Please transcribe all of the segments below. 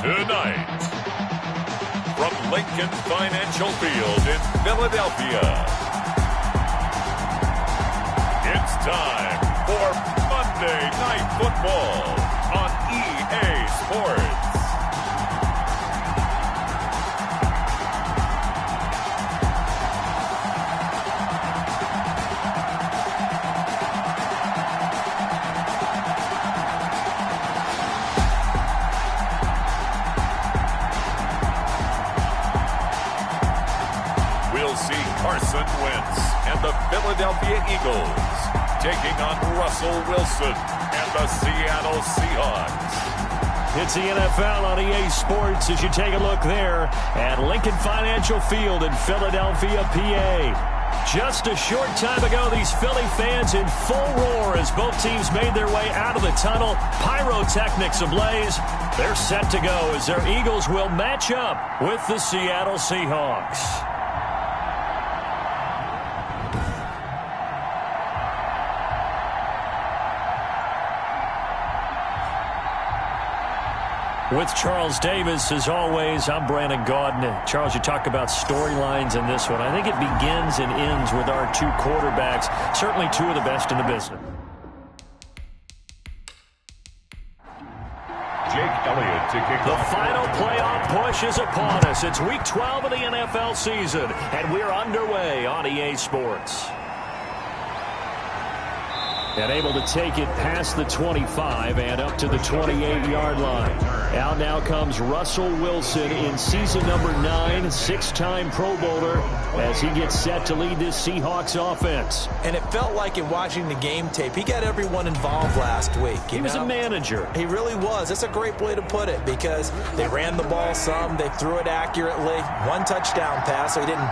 Tonight, from Lincoln Financial Field in Philadelphia, it's time for Monday Night Football on EA Sports. Carson Wentz and the Philadelphia Eagles taking on Russell Wilson and the Seattle Seahawks. It's the NFL on EA Sports as you take a look there at Lincoln Financial Field in Philadelphia, PA. Just a short time ago, these Philly fans in full roar as both teams made their way out of the tunnel. Pyrotechnics ablaze. They're set to go as their Eagles will match up with the Seattle Seahawks. With Charles Davis, as always, I'm Brandon Gaudin. Charles, you talk about storylines in this one. I think it begins and ends with our two quarterbacks, certainly two of the best in the business. Jake Elliott to kick The off. final playoff push is upon us. It's Week 12 of the NFL season, and we're underway on EA Sports. And able to take it past the 25 and up to the 28-yard line. Out now comes Russell Wilson in season number 9, six-time Pro Bowler, as he gets set to lead this Seahawks offense. And it felt like in watching the game tape, he got everyone involved last week. He was a manager. He really was. That's a great way to put it because they ran the ball some, they threw it accurately. One touchdown pass, so he didn't,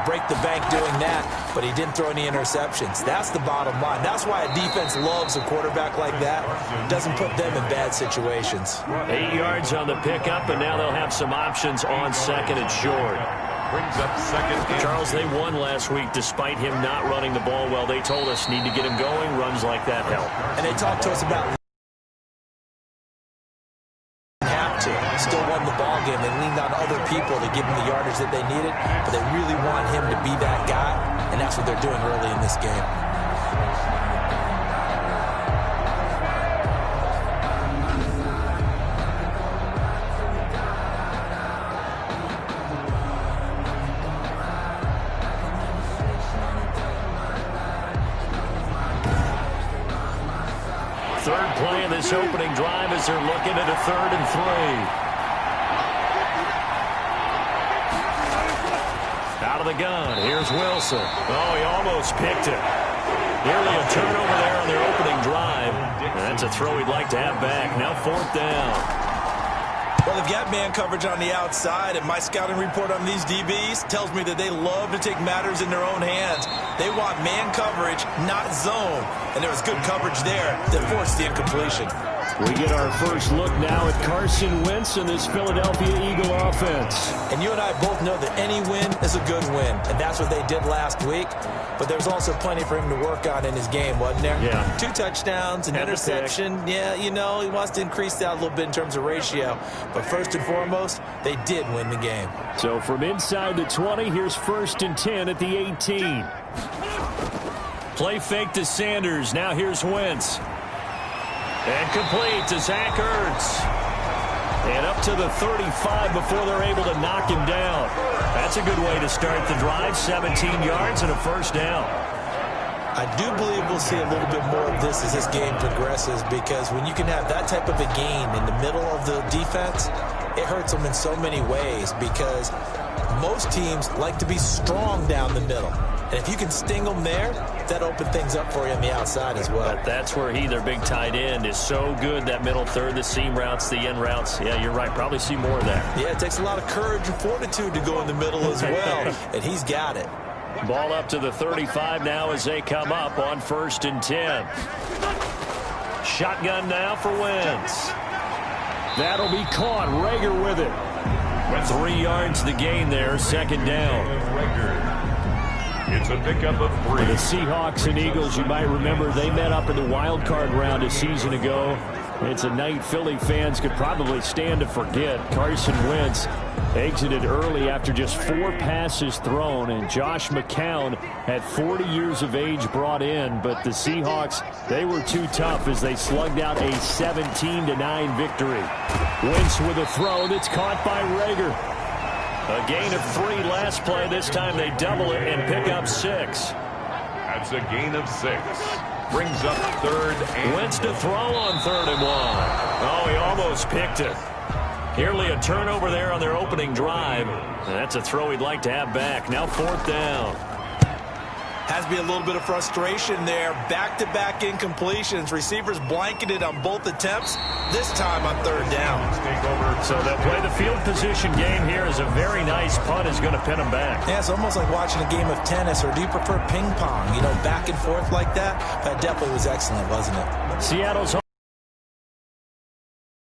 break the bank doing that, but he didn't throw any interceptions. That's the bottom line. That's why a defense loves a quarterback like that. Doesn't put them in bad situations. 8 yards on the pickup, and now they'll have some options on second and short. Brings up second. Charles, they won last week despite him not running the ball well. They told us need to get him going. Runs like that help. And they talked to us about still won the ball game. They leaned on other people to give them the yardage that they needed, but they really want him to be that guy, and that's what they're doing early in this game. Third play of this opening drive as they're looking at a 3rd and 3. Out of the gun. Here's Wilson. Oh, he almost picked it. Nearly a turnover there on their opening drive. And that's a throw he'd like to have back. Now 4th down. Well, they've got man coverage on the outside, and my scouting report on these DBs tells me that they love to take matters in their own hands. They want man coverage, not zone. And there was good coverage there that forced the incompletion. We get our first look now at Carson Wentz and this Philadelphia Eagle offense. And you and I both know that any win is a good win, and that's what they did last week. But there's also plenty for him to work on in his game, wasn't there? Yeah. 2 touchdowns, an interception. Yeah, he wants to increase that a little bit in terms of ratio. But first and foremost, they did win the game. So from inside the 20, here's 1st and 10 at the 18. Play fake to Sanders. Now here's Wentz. And complete to Zach Ertz. And up to the 35 before they're able to knock him down. That's a good way to start the drive. 17 yards and a 1st down. I do believe we'll see a little bit more of this as this game progresses, because when you can have that type of a gain in the middle of the defense, it hurts them in so many ways, because most teams like to be strong down the middle. And if you can sting them there, that opens things up for you on the outside as well. But that's where their big tight end, is so good. That middle third, the seam routes, the end routes. Yeah, you're right. Probably see more of that. Yeah, it takes a lot of courage and fortitude to go in the middle as well. And he's got it. Ball up to the 35 now as they come up on 1st and 10. Shotgun now for Wentz. That'll be caught. Rager with it. 3 yards the gain there. 2nd down. It's a pickup of 3. The Seahawks and Eagles, you might remember, they met up in the wild card round a season ago. It's a night Philly fans could probably stand to forget. Carson Wentz exited early after just 4 passes thrown, and Josh McCown at 40 years of age brought in, but the Seahawks, they were too tough as they slugged out a 17-9 victory. Wentz with a throw that's caught by Rager. A gain of 3 last play. This time they double it and pick up 6. That's a gain of 6. Brings up 3rd and... Wentz to throw on 3rd and 1. Oh, he almost picked it. Nearly a turnover there on their opening drive. And that's a throw he'd like to have back. Now 4th down. Has to be a little bit of frustration there. Back-to-back incompletions. Receivers blanketed on both attempts. This time on 3rd down. So they'll play the field position game here as a very nice punt is going to pin them back. Yeah, it's almost like watching a game of tennis, or do you prefer ping pong? You know, back and forth like that? That definitely was excellent, wasn't it? Seattle's home.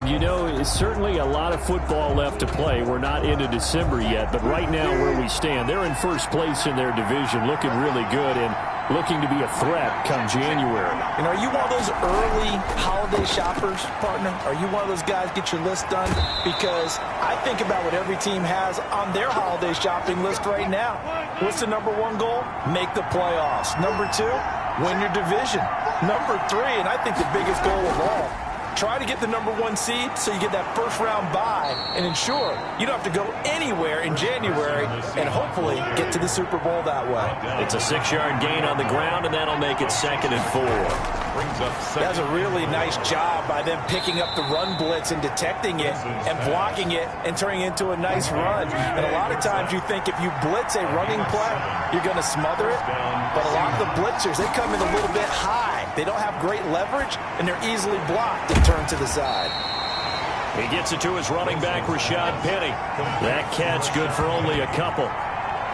You know, it's certainly a lot of football left to play. We're not into December yet, but right now where we stand, they're in first place in their division, looking really good and looking to be a threat come January. You know, are you one of those early holiday shoppers, partner? Are you one of those guys get your list done? Because I think about what every team has on their holiday shopping list right now. What's the number 1 goal? Make the playoffs. Number 2, win your division. Number 3, and I think the biggest goal of all, try to get the number 1 seed so you get that first-round bye and ensure you don't have to go anywhere in January and hopefully get to the Super Bowl that way. It's a 6-yard gain on the ground, and that'll make it 2nd and 4. That's a really nice job by them picking up the run blitz and detecting it and blocking it and turning it into a nice run. And a lot of times you think if you blitz a running play, you're going to smother it. But a lot of the blitzers, they come in a little bit high. They don't have great leverage, and they're easily blocked and turned to the side. He gets it to his running back, Rashad Penny. That catch good for only a couple.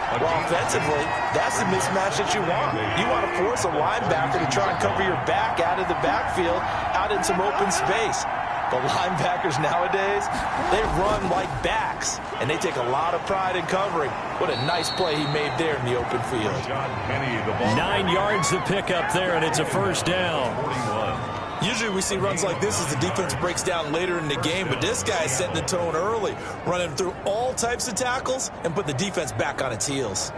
Well, offensively, that's the mismatch that you want. You want to force a linebacker to try and cover your back out of the backfield, out in some open space. But linebackers nowadays, they run like backs, and they take a lot of pride in covering. What a nice play he made there in the open field. 9 yards to pick up there, and it's a first down. Usually we see runs like this as the defense breaks down later in the game, but this guy is setting the tone early, running through all types of tackles and put the defense back on its heels.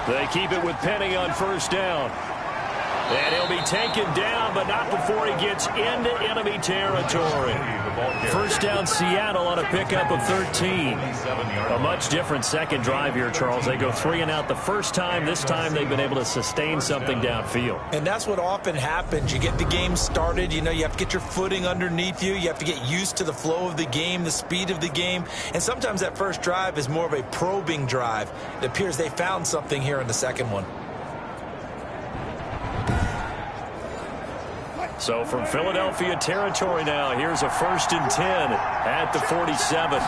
They keep it with Penny on first down. And he'll be taken down, but not before he gets into enemy territory. First down, Seattle on a pickup of 13. A much different second drive here, Charles. They go 3 and out the first time. This time they've been able to sustain something downfield. And that's what often happens. You get the game started. You know, you have to get your footing underneath you. You have to get used to the flow of the game, the speed of the game. And sometimes that first drive is more of a probing drive. It appears they found something here in the second one. So from Philadelphia territory now, here's a 1st and 10 at the 47.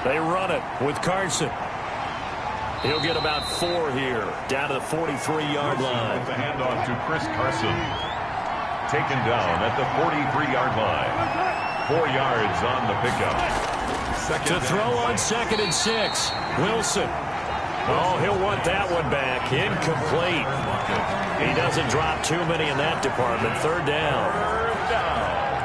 They run it with Carson. He'll get about 4 here, down to the 43-yard line. With the handoff to Chris Carson. Taken down at the 43-yard line. 4 yards on the pickup. To throw on 2nd and 6, Wilson. Oh, he'll want that one back. Incomplete. He doesn't drop too many in that department. 3rd down.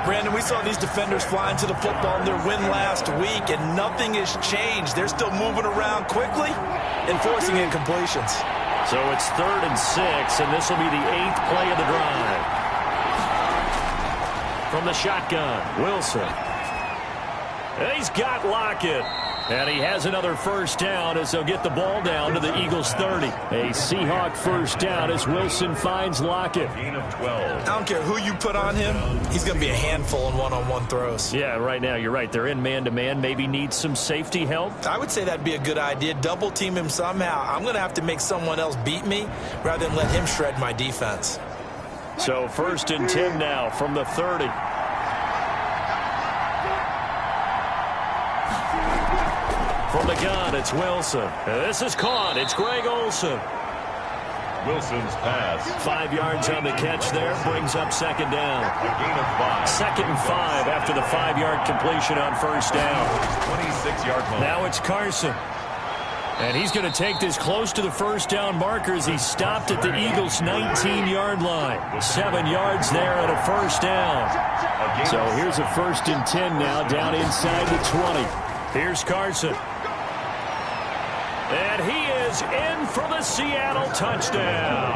Brandon, we saw these defenders flying to the football in their win last week, and nothing has changed. They're still moving around quickly and forcing incompletions. So it's 3rd and 6, and this will be the 8th play of the drive. From the shotgun, Wilson. And he's got Lockett. And he has another first down as they'll get the ball down to the Eagles' 30. A Seahawk first down as Wilson finds Lockett. Gain of 12. I don't care who you put on him. He's going to be a handful in one-on-one throws. Yeah, right now you're right. They're in man-to-man. Maybe need some safety help. I would say that'd be a good idea. Double team him somehow. I'm going to have to make someone else beat me rather than let him shred my defense. So 1st and 10 now from the 30. From the gun, it's Wilson. This is caught. It's Greg Olsen. Wilson's pass. 5 yards on the catch there. Brings up second down. A gain of 5. 2nd and 5 after the 5-yard completion on first down. 26-yard line. Now it's Carson. And he's going to take this close to the first down marker as he stopped at the Eagles' 19-yard line. 7 yards there and a first down. So here's a 1st and 10 now down inside the 20. Here's Carson. And he is in for the Seattle touchdown.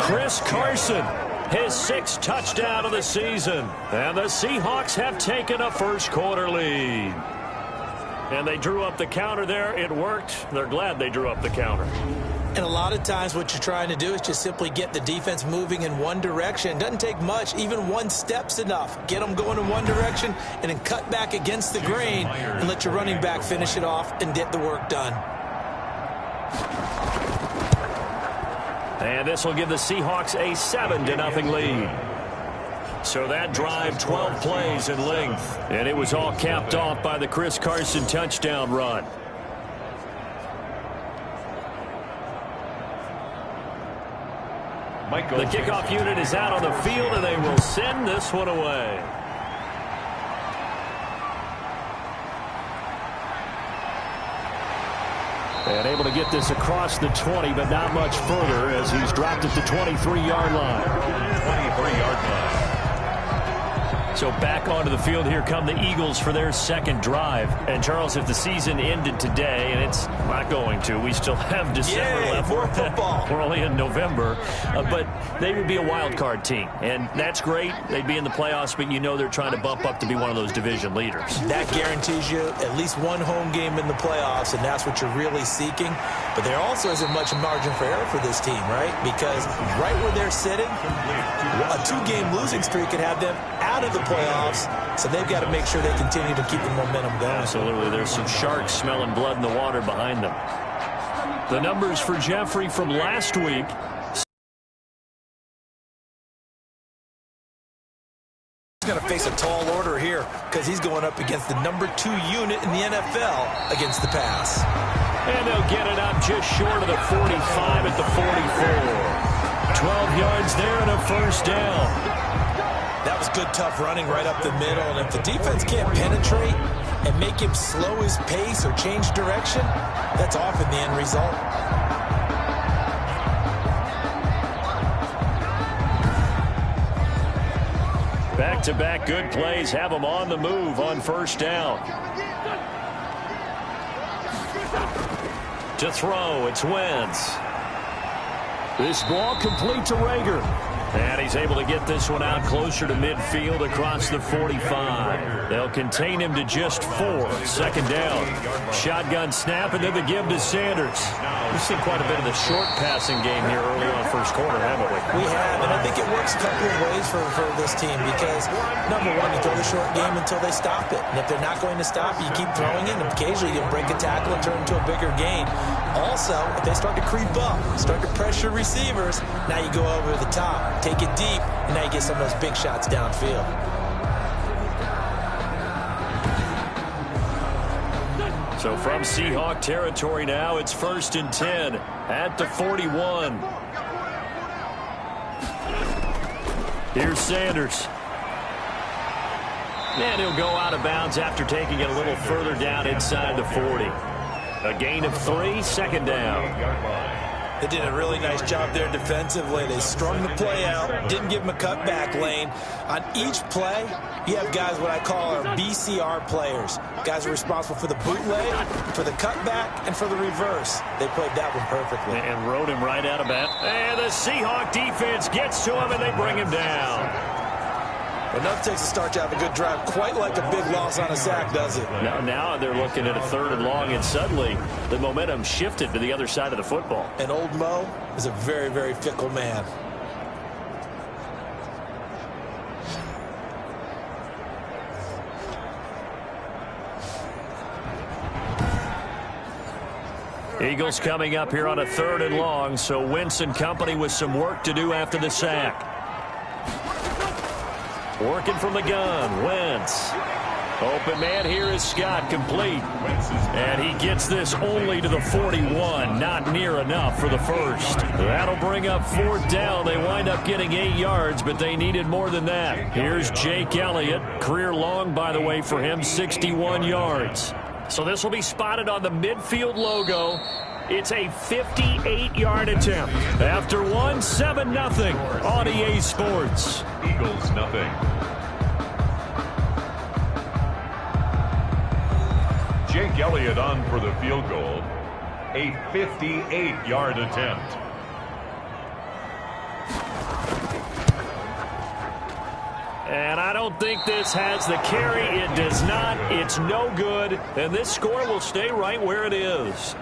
Chris Carson, his 6th touchdown of the season. And the Seahawks have taken a first-quarter lead. And they drew up the counter there. It worked. They're glad they drew up the counter. And a lot of times what you're trying to do is just simply get the defense moving in one direction. It doesn't take much. Even one step's enough. Get them going in one direction and then cut back against the grain and let your running back finish it off and get the work done. And this will give the Seahawks a 7-0 lead. So that drive, 12 plays in length. And it was all capped off by the Chris Carson touchdown run. The kickoff unit is out on the field, and they will send this one away. And able to get this across the 20, but not much further as he's dropped at the 23-yard line. 23-yard line. So back onto the field, here come the Eagles for their 2nd drive. And, Charles, if the season ended today, and it's not going to, we still have December left. More football. We're only in November. But they would be a wild card team. And that's great. They'd be in the playoffs, but you know they're trying to bump up to be one of those division leaders. That guarantees you at least one home game in the playoffs, and that's what you're really seeking. But there also isn't much margin for error for this team, right? Because right where they're sitting, a 2-game losing streak could have them out of the playoffs, so they've got to make sure they continue to keep the momentum going. Absolutely. There's some sharks smelling blood in the water behind them. The numbers for Jeffrey from last week. He's going to face a tall order here because he's going up against the number 2 unit in the NFL against the pass. And they'll get it up just short of the 45 at the 44. 12 yards there and a first down. That was good, tough running right up the middle. And if the defense can't penetrate and make him slow his pace or change direction, that's often the end result. Back-to-back good plays have them on the move on first down. To throw, it's Wentz. This ball complete to Rager. And he's able to get this one out closer to midfield across the 45. They'll contain him to just 4. Second down. Shotgun snap, and then the give to Sanders. We've seen quite a bit of the short passing game here early on first quarter, haven't we? We have, and I think it works a couple of ways for this team because, number one, you throw the short game until they stop it. And if they're not going to stop, you keep throwing it, and occasionally you'll break a tackle and turn it into a bigger gain. Also, if they start to creep up, start to pressure receivers, now you go over the top, take it deep, and now you get some of those big shots downfield. So from Seahawk territory now, it's 1st and 10 at the 41. Here's Sanders. And he'll go out of bounds after taking it a little further down inside the 40. A gain of 3, second down. They did a really nice job there defensively. They strung the play out, didn't give him a cutback lane. On each play, you have guys what I call our BCR players. Guys are responsible for the bootleg, for the cutback, and for the reverse. They played that one perfectly. And rode him right out of bounds. And the Seahawk defense gets to him, and they bring him down. Enough takes to start to have a good drive, quite like a big loss on a sack, does it? Now they're looking at a 3rd and long, and suddenly the momentum shifted to the other side of the football. And old Mo is a very, very fickle man. Eagles coming up here on a 3rd and long, so Wentz and company with some work to do after the sack. Working from the gun, Wentz. Open man here is Scott, complete. And he gets this only to the 41. Not near enough for the first. That'll bring up 4th down. They wind up getting 8 yards, but they needed more than that. Here's Jake Elliott. Career long, by the way, for him, 61 yards. So this will be spotted on the midfield logo. It's a 58-yard attempt. After 7-0 on EA Sports. Eagles nothing. Jake Elliott on for the field goal. A 58-yard attempt. And I don't think this has the carry. It does not. It's no good. And this score will stay right where it is.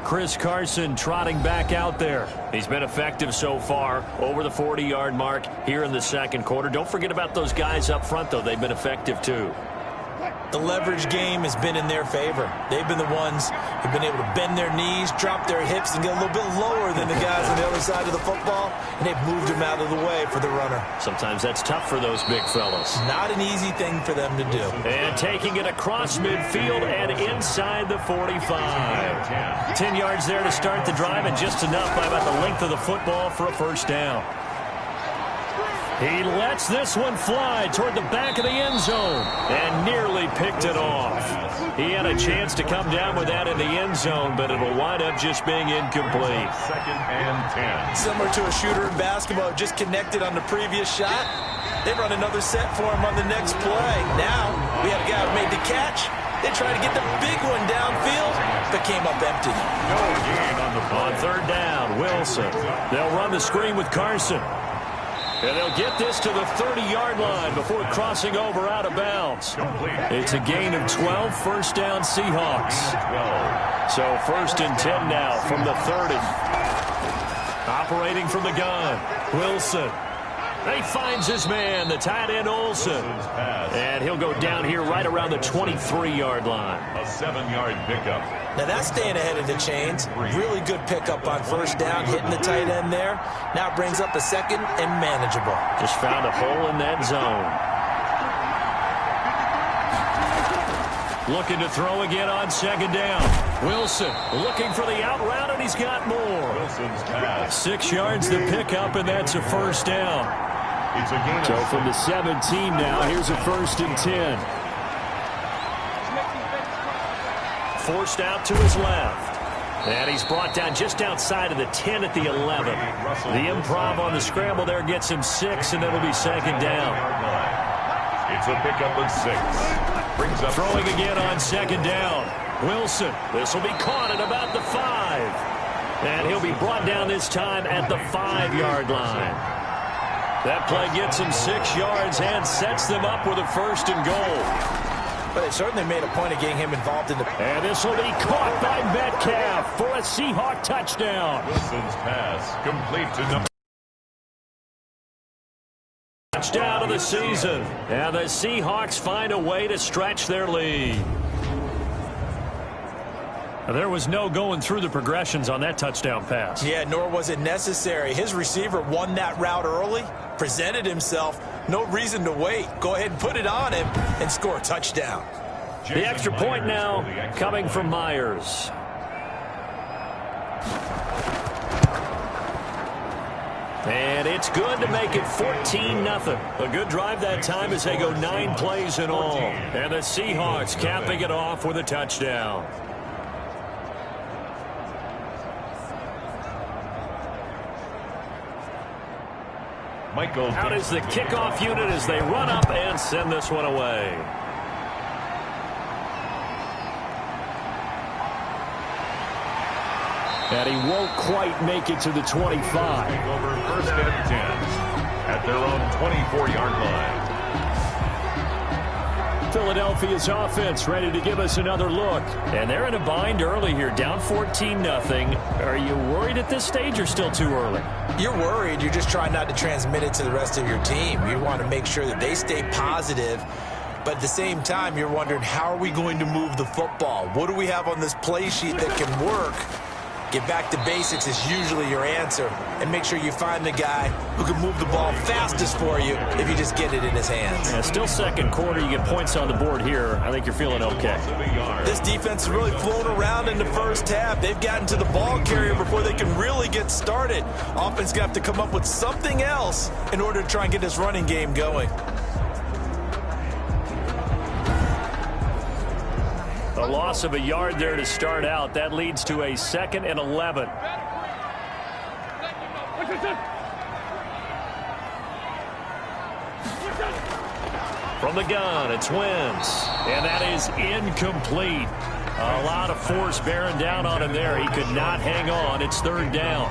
Chris Carson trotting back out there. He's been effective so far, over the 40-yard mark here in the second quarter. Don't forget about those guys up front, though. They've been effective, too. The leverage game has been in their favor. They've been the ones who've been able to bend their knees, drop their hips, and get a little bit lower than the guys on the other side of the football, and they've moved them out of the way for the runner. Sometimes that's tough for those big fellas. Not an easy thing for them to do. And taking it across midfield and inside the 45. 10 yards there to start the drive, and just enough by about the length of the football for a first down. He lets this one fly toward the back of the end zone and nearly picked it off. He had a chance to come down with that in the end zone, but it'll wind up just being incomplete. 2nd and 10. Similar to a shooter in basketball, just connected on the previous shot. They run another set for him on the next play. Now, we had a guy who made the catch. They tried to get the big one downfield, but came up empty. No gain on the ball. On 3rd down, Wilson. They'll run the screen with Carson. And they'll get this to the 30-yard line before crossing over out of bounds. It's a gain of 12, 1st down Seahawks. So 1st and 10 now from the 30. Operating from the gun, Wilson. He finds his man, the tight end Olsen. And he'll go down here right around the 23-yard line. A 7-yard pickup. Now that's staying ahead of the chains. Really good pickup on 1st down, hitting the tight end there. Now brings up a 2nd and manageable. Just found a hole in that zone. Looking to throw again on 2nd down. Wilson looking for the out route, and he's got more. Wilson's pass. 6 yards to pick up, and that's a 1st down. It's a gain So from the 17 now, here's a 1st and 10. Forced out to his left. And he's brought down just outside of the 10 at the 11. The improv on the scramble there gets him 6, and it'll be 2nd down. It's a pickup of 6. Brings up Throwing again on 2nd down. Wilson. This will be caught at about the 5. And he'll be brought down this time at the 5-yard line. That play gets him 6 yards and sets them up with a 1st and goal. But they certainly made a point of getting him involved in the... And this will be caught by Metcalf for a Seahawk touchdown. Wilson's pass complete to number. Touchdown of the season. And the Seahawks find a way to stretch their lead. There was no going through the progressions on that touchdown pass. Yeah, nor was it necessary. His receiver won that route early, presented himself. No reason to wait. Go ahead and put it on him and score a touchdown. The extra point now coming from Myers. And it's good to make it 14-0. A good drive that time as they go 9 plays in all. And the Seahawks capping it off with a touchdown. Out is the kickoff unit as they run up and send this one away. And he won't quite make it to the 25. Over 1st and 10 at their own 24-yard line. Philadelphia's offense ready to give us another look. And they're in a bind early here, down 14-0. Are you worried at this stage or still too early? You're worried. You're just trying not to transmit it to the rest of your team. You want to make sure that they stay positive But at the same time, you're wondering, how are we going to move the football? What do we have on this play sheet that can work? Get back to basics is usually your answer. And make sure you find the guy who can move the ball fastest for you if you just get it in his hands. Yeah, still second quarter. You get points on the board here. I think you're feeling okay. This defense has really flown around in the first half. They've gotten to the ball carrier before they can really get started. Offense going to have to come up with something else in order to try and get this running game going. A loss of a yard there to start out. That leads to a 2nd and 11. From the gun, it's Wentz. And that is incomplete. A lot of force bearing down on him there. He could not hang on. It's 3rd down.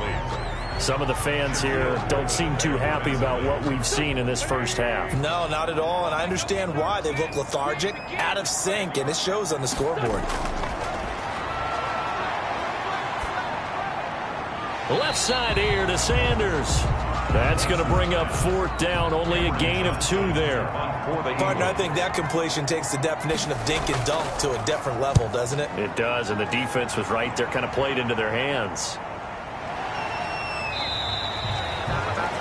Some of the fans here don't seem too happy about what we've seen in this first half. No, not at all, and I understand why. They look lethargic, out of sync, and it shows on the scoreboard. Left side here to Sanders. That's going to bring up 4th down. Only a gain of 2 there. Partner, I think that completion takes the definition of dink and dunk to a different level, doesn't it? It does, and the defense was right there, kind of played into their hands.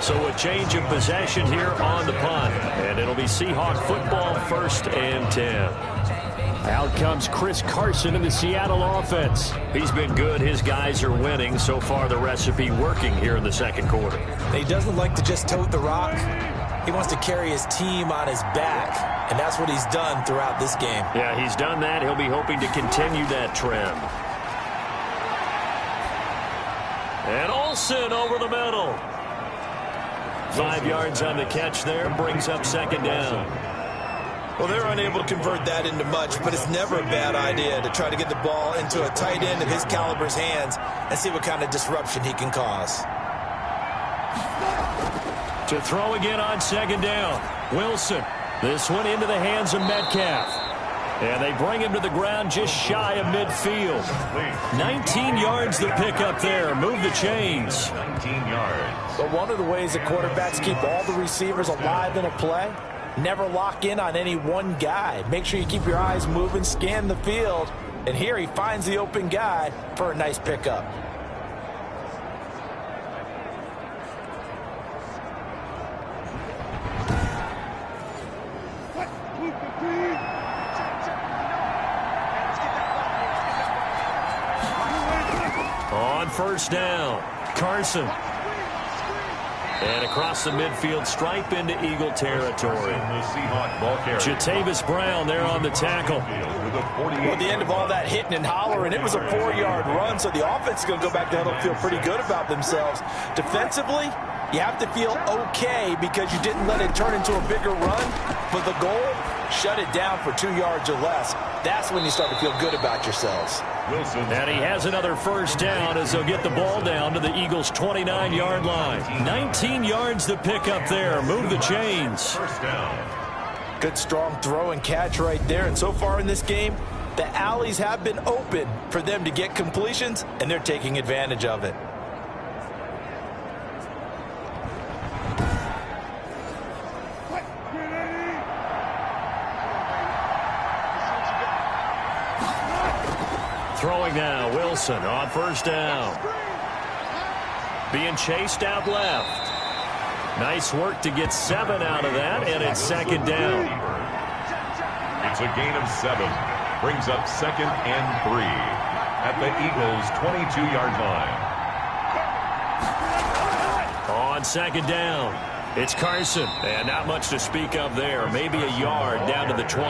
So a change of possession here on the punt. And it'll be Seahawk football, 1st and 10. Out comes Chris Carson in the Seattle offense. He's been good. His guys are winning. So far, the recipe working here in the second quarter. He doesn't like to just tote the rock. He wants to carry his team on his back. And that's what he's done throughout this game. Yeah, he's done that. He'll be hoping to continue that trend. And Olsen over the middle. 5 yards on the catch there, brings up 2nd down. Well, they're unable to convert that into much, but it's never a bad idea to try to get the ball into a tight end of his caliber's hands and see what kind of disruption he can cause. To throw again on 2nd down. Wilson. This one into the hands of Metcalf. And they bring him to the ground just shy of midfield. 19 yards the pickup there. Move the chains. 19 yards. But one of the ways that quarterbacks keep all the receivers alive in a play, never lock in on any one guy. Make sure you keep your eyes moving, scan the field. And here he finds the open guy for a nice pickup. On 1st down, Carson. And across the midfield stripe into Eagle territory. Jatavis Brown there on the tackle. Well, at the end of all that hitting and hollering, it was a 4-yard run, so the offense is going to go back there and feel pretty good about themselves. Defensively, you have to feel okay because you didn't let it turn into a bigger run. But the goal, shut it down for 2 yards or less. That's when you start to feel good about yourselves. And he has another 1st down as they'll get the ball down to the Eagles' 29-yard line. 19 yards to pick up there. Move the chains. Good strong throw and catch right there. And so far in this game, the alleys have been open for them to get completions, and they're taking advantage of it. Throwing now, Wilson on 1st down. Being chased out left. Nice work to get 7 out of that, and it's 2nd down. It's a gain of 7. Brings up 2nd and 3 at the Eagles' 22-yard line. On 2nd down, it's Carson, and not much to speak of there. Maybe a yard down to the 20.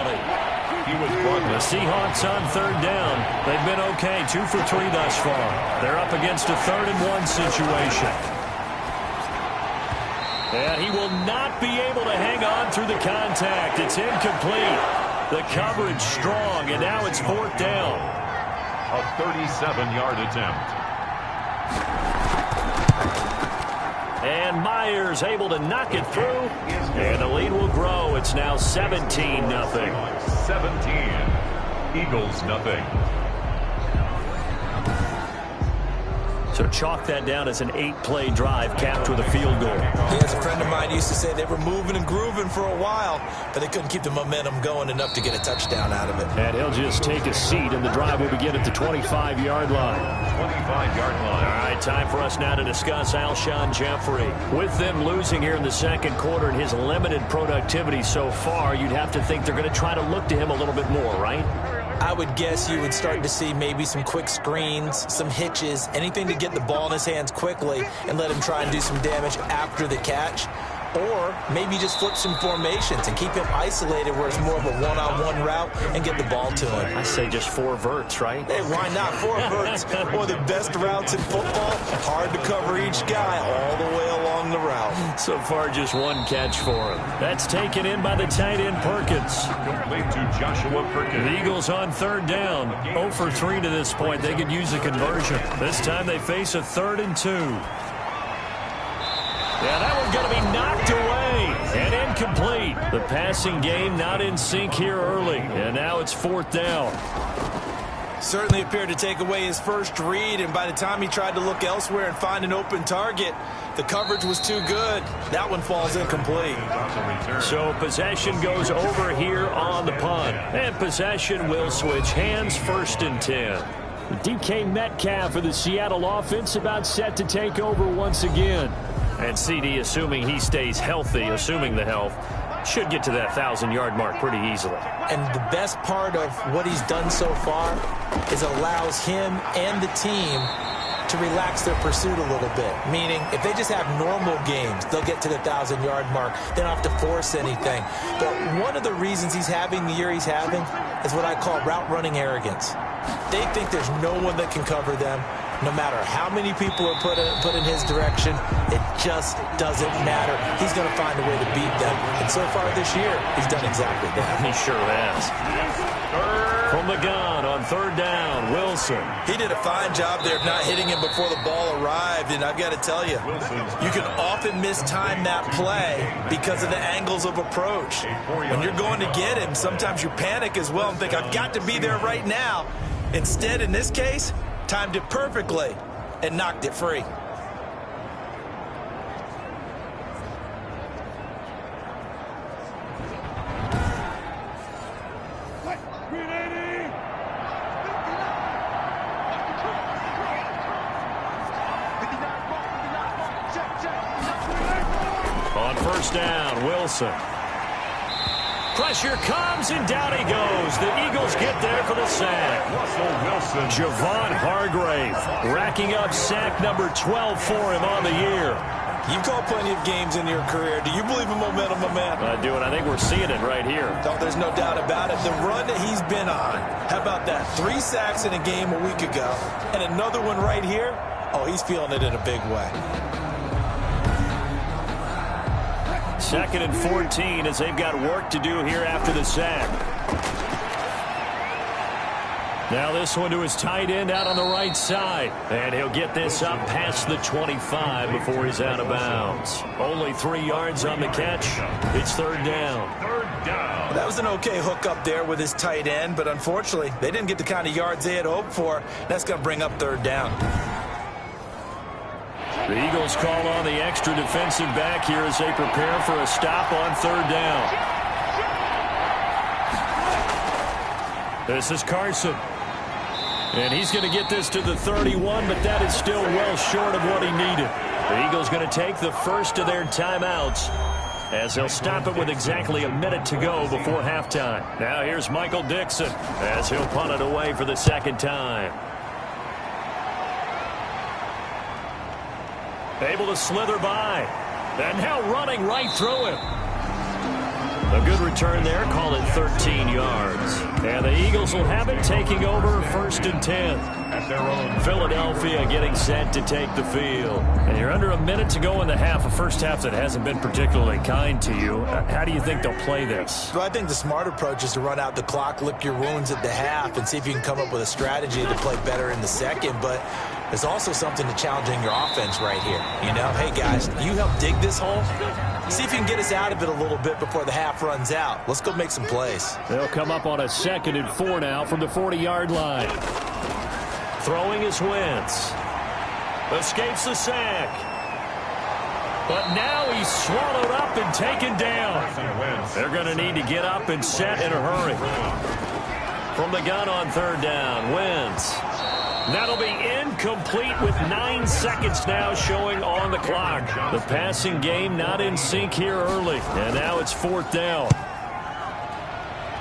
The Seahawks on 3rd down. They've been okay, 2 for 3 thus far. They're up against a 3rd and 1 situation. And he will not be able to hang on through the contact. It's incomplete. The coverage strong, and now it's 4th down. A 37-yard attempt. And Myers able to knock it through. And the lead will grow. It's now 17-0. 17. Eagles, nothing. So So chalk that down as an 8-play drive capped with a field goal. As a friend of mine used to say, they were moving and grooving for a while, but they couldn't keep the momentum going enough to get a touchdown out of it. And he'll just take a seat, and the drive will begin at the 25-yard line. 25-yard line. All right, time for us now to discuss Alshon Jeffrey. With them losing here in the second quarter and his limited productivity so far, you'd have to think they're going to try to look to him a little bit more, right? I would guess you would start to see maybe some quick screens, some hitches, anything to get the ball in his hands quickly and let him try and do some damage after the catch. Or maybe just flip some formations and keep him isolated where it's more of a one-on-one route and get the ball to him. I say just 4 verts, right? Hey, why not 4 verts? One of the best routes in football. Hard to cover each guy all the way along the route. So far, just 1 catch for him. That's taken in by the tight end Perkins. Complete to Joshua Perkins. The Eagles on 3rd down. 0 for 3 to this point. They could use a conversion. This time they face a 3rd and 2. Yeah, that one's going to be knocked away and incomplete. The passing game not in sync here early, and now it's 4th down. Certainly appeared to take away his first read, and by the time he tried to look elsewhere and find an open target, the coverage was too good. That one falls incomplete. So possession goes over here on the punt, and possession will switch hands, 1st and 10. DK Metcalf for the Seattle offense about set to take over once again. And CD, assuming he stays healthy, assuming the health, should get to that 1,000-yard mark pretty easily. And the best part of what he's done so far is allows him and the team to relax their pursuit a little bit. Meaning, if they just have normal games, they'll get to the 1,000-yard mark. They don't have to force anything. But one of the reasons he's having the year he's having is what I call route-running arrogance. They think there's no one that can cover them. No matter how many people are put in his direction, it just doesn't matter. He's going to find a way to beat them. And so far this year, he's done exactly that. He sure has. From the gun on 3rd down, Wilson. He did a fine job there of not hitting him before the ball arrived. And I've got to tell you, you can often mistime that play because of the angles of approach. When you're going to get him, sometimes you panic as well and think, I've got to be there right now. Instead, in this case, timed it perfectly and knocked it free. On 1st down, Wilson. Pressure comes, and down he goes. The Eagles get there for the sack. Russell Wilson. Javon Hargrave racking up sack number 12 for him on the year. You've called plenty of games in your career. Do you believe in momentum, my man? I do, and I think we're seeing it right here. No, there's no doubt about it. The run that he's been on, how about that? 3 sacks in a game a week ago, and another one right here. Oh, he's feeling it in a big way. 2nd and 14 as they've got work to do here after the sack. Now this one to his tight end out on the right side. And he'll get this up past the 25 before he's out of bounds. Only 3 yards on the catch. It's 3rd down. 3rd down. That was an okay hook up there with his tight end, but unfortunately, they didn't get the kind of yards they had hoped for. That's going to bring up 3rd down. The Eagles call on the extra defensive back here as they prepare for a stop on 3rd down. This is Carson. And he's going to get this to the 31, but that is still well short of what he needed. The Eagles going to take the first of their timeouts as they'll stop it with exactly a minute to go before halftime. Now here's Michael Dixon as he'll punt it away for the 2nd time. Able to slither by. And now running right through him. A good return there. Call it 13 yards. And the Eagles will have it, taking over 1st and 10. At their own. Philadelphia getting set to take the field. And you're under a minute to go in the half. A first half that hasn't been particularly kind to you. How do you think they'll play this? Well, I think the smart approach is to run out the clock, lick your wounds at the half, and see if you can come up with a strategy to play better in the second. But there's also something to challenging your offense right here. You know, hey, guys, you help dig this hole. See if you can get us out of it a little bit before the half runs out. Let's go make some plays. They'll come up on a 2nd and 4 now from the 40-yard line. Throwing is Wentz. Escapes the sack. But now he's swallowed up and taken down. They're going to need to get up and set in a hurry. From the gun on third down, Wentz. That'll be incomplete with 9 seconds now showing on the clock. The passing game not in sync here early. And now it's fourth down.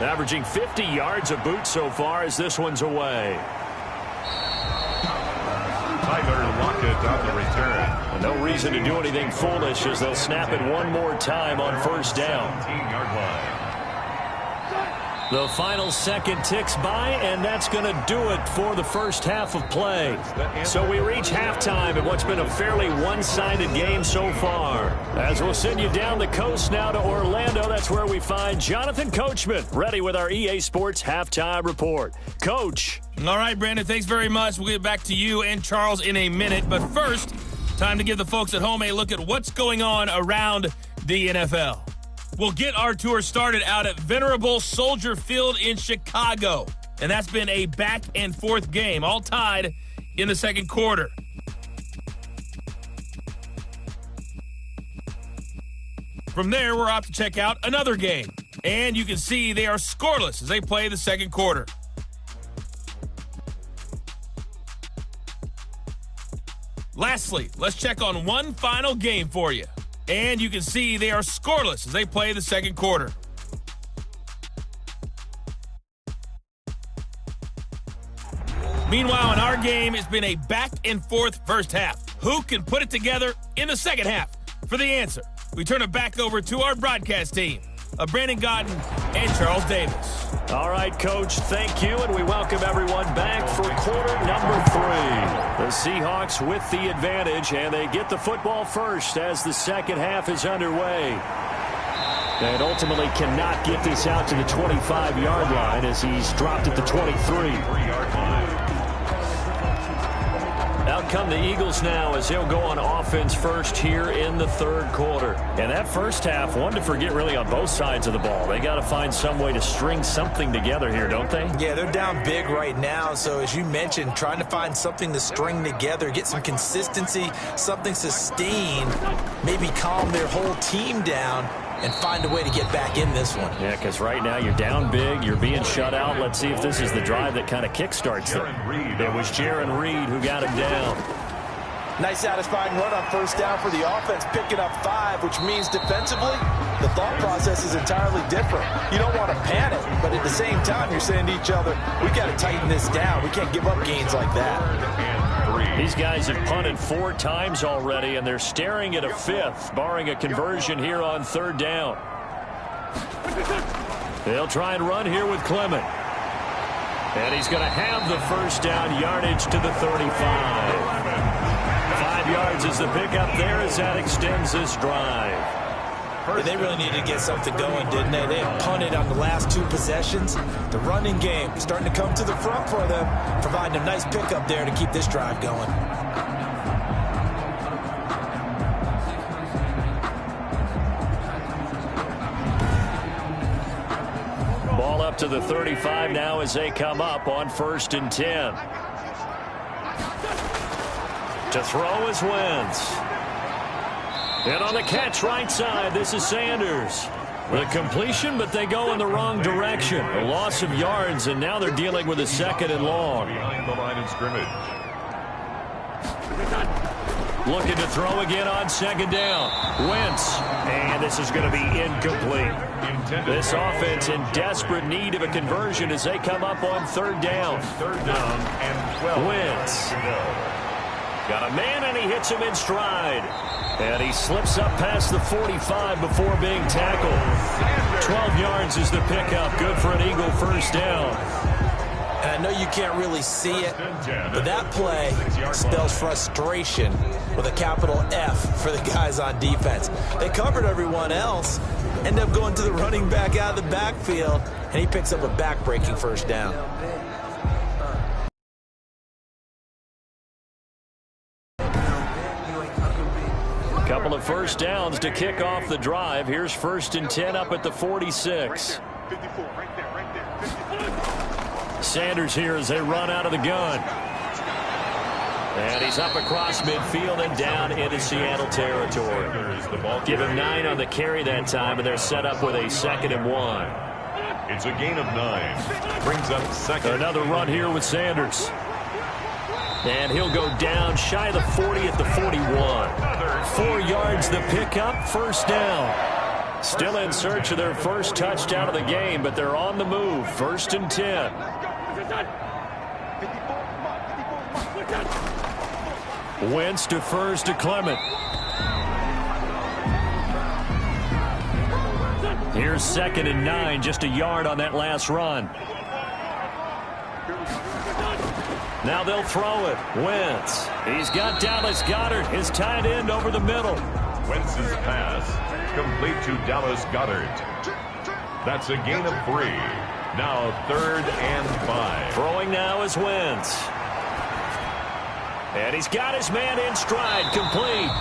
Averaging 50 yards a boot so far as this one's away. Tyler Lockett on the return. No reason to do anything foolish as they'll snap it one more time on first down. 17-yard line. The final second ticks by, and that's going to do it for the first half of play. So we reach halftime in what's been a fairly one-sided game so far. As we'll send you down the coast now to Orlando, that's where we find Jonathan Coachman, ready with our EA Sports Halftime Report. Coach. All right, Brandon, thanks very much. We'll get back to you and Charles in a minute. But first, time to give the folks at home a look at what's going on around the NFL. We'll get our tour started out at Venerable Soldier Field in Chicago. And that's been a back-and-forth game, all tied in the second quarter. From there, we're off to check out another game. And you can see they are scoreless as they play the second quarter. Lastly, let's check on one final game for you. And you can see they are scoreless as they play the second quarter. Meanwhile, in our game, it's been a back-and-forth first half. Who can put it together in the second half? For the answer, we turn it back over to our broadcast team of Brandon Godden and Charles Davis. All right, Coach, thank you, and we welcome everyone back for quarter number 3. The Seahawks with the advantage, and they get the football first as the second half is underway. And ultimately cannot get this out to the 25-yard line as he's dropped at the 23-yard line. Out come the Eagles now as they'll go on offense first here in the third quarter. And that first half, one to forget really on both sides of the ball. They got to find some way to string something together here, don't they? Yeah, they're down big right now. So as you mentioned, trying to find something to string together, get some consistency, something sustained, maybe calm their whole team down and find a way to get back in this one. Yeah, because right now you're down big, you're being shut out. Let's see if this is the drive that kind of kickstarts it. It was Jaron Reed who got him down. Nice satisfying run on first down for the offense, picking up 5, which means defensively, the thought process is entirely different. You don't want to panic, but at the same time, you're saying to each other, we got to tighten this down. We can't give up gains like that. These guys have punted 4 times already, and they're staring at a 5th, barring a conversion here on third down. They'll try and run here with Clement. And he's going to have the first down yardage to the 35. 5 yards is the pickup there as that extends this drive. They really needed to get something going, didn't they? They have punted on the last 2 possessions. The running game starting to come to the front for them, providing a nice pickup there to keep this drive going. Ball up to the 35 now as they come up on 1st and 10. To throw is Wentz. And on the catch right side, this is Sanders. The completion, but they go in the wrong direction. A loss of yards, and now they're dealing with a 2nd and long. Behind the line of scrimmage. Looking to throw again on 2nd down. Wentz. And this is going to be incomplete. This offense in desperate need of a conversion as they come up on 3rd down. 3rd down and 12. Wentz. Got a man, and he hits him in stride. And he slips up past the 45 before being tackled. 12 yards is the pickup. Good for an Eagle first down. And I know you can't really see it, but that play spells frustration with a capital F for the guys on defense. They covered everyone else, end up going to the running back out of the backfield, and he picks up a back-breaking first down. Couple of first downs to kick off the drive. Here's 1st and 10 up at the 46. Sanders here as they run out of the gun. And he's up across midfield and down into Seattle territory. Give him 9 on the carry that time, and they're set up with a 2nd and 1. It's a gain of 9. Brings up 2nd. Another run here with Sanders. And he'll go down shy of the 40 at the 41. 4 yards the pickup, 1st down. Still in search of their first touchdown of the game, but they're on the move. 1st and 10. Wentz defers to Clement. Here's 2nd and 9, just a yard on that last run. Now they'll throw it. Wentz. He's got Dallas Goedert, his tight end, over the middle. Wentz's pass complete to Dallas Goedert. That's a gain of 3. Now 3rd and 5. Throwing now is Wentz. And he's got his man in stride, complete.